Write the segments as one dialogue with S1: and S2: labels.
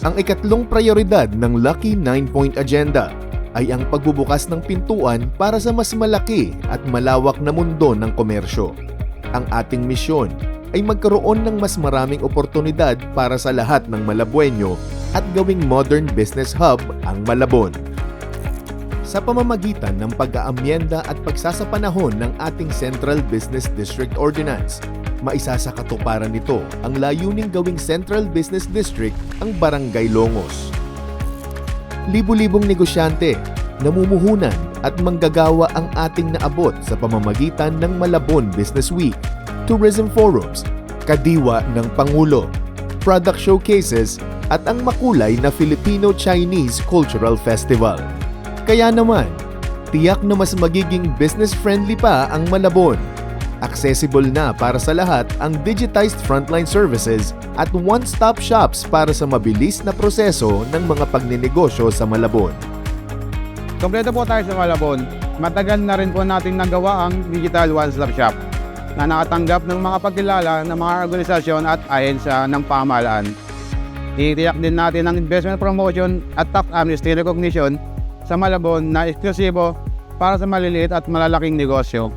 S1: Ang ikatlong prioridad ng Lucky 9-Point Agenda ay ang pagbubukas ng pintuan para sa mas malaki at malawak na mundo ng komersyo. Ang ating misyon ay magkaroon ng mas maraming oportunidad para sa lahat ng Malabueño at gawing modern business hub ang Malabon. Sa pamamagitan ng pag-aamyenda at pagsasapanahon ng ating Central Business District Ordinance, maisasakatuparan nito ang layuning gawing Central Business District ang Barangay Longos. Libu-libong negosyante, namumuhunan at manggagawa ang ating naabot sa pamamagitan ng Malabon Business Week, tourism forums, kadiwa ng Pangulo, product showcases at ang makulay na Filipino-Chinese Cultural Festival. Kaya naman, tiyak na mas magiging business-friendly pa ang Malabon. Accessible na para sa lahat ang digitized frontline services at one-stop shops para sa mabilis na proseso ng mga pagninegosyo sa Malabon.
S2: Kompleto po tayo sa Malabon. Matagal na rin po natin nagawa ang digital one-stop shop na nakatanggap ng mga pagkilala ng mga organisasyon at ahensya ng pamahalaan. Itiyak din natin ang investment promotion at tax amnesty recognition sa Malabon na eksklusibo para sa maliliit at malalaking negosyo.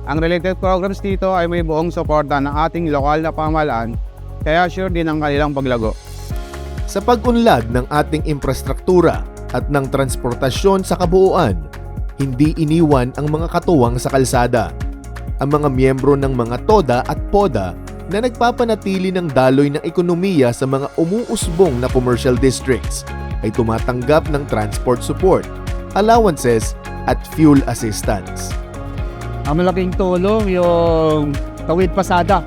S2: Ang related programs dito ay may buong suporta ng ating lokal na pamahalaan, kaya sure din ang kanilang paglago.
S1: Sa pag-unlad ng ating infrastruktura at ng transportasyon sa kabuuan, hindi iniwan ang mga katuwang sa kalsada. Ang mga miyembro ng mga TODA at PODA na nagpapanatili ng daloy ng ekonomiya sa mga umuusbong na commercial districts ay tumatanggap ng transport support, allowances at fuel assistance.
S3: Ang malaking tulong yung Tawid Pasada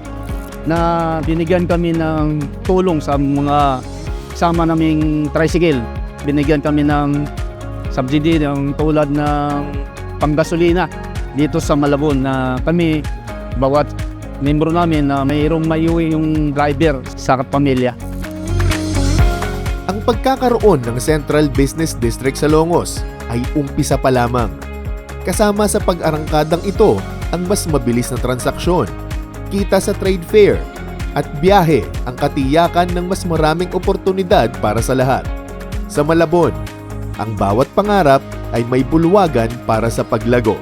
S3: na binigyan kami ng tulong sa mga kasama naming tricycle. Binigyan kami ng subsidy ng tulad ng panggasolina dito sa Malabon na kami, bawat membro namin na mayroong maiuwi yung driver sa pamilya.
S1: Ang pagkakaroon ng Central Business District sa Longos ay umpisa pa lamang. Kasama sa pag-arangkadang ito ang mas mabilis na transaksyon, kita sa trade fair, at biyahe ang katiyakan ng mas maraming oportunidad para sa lahat. Sa Malabon, ang bawat pangarap ay may bulwagan para sa paglago.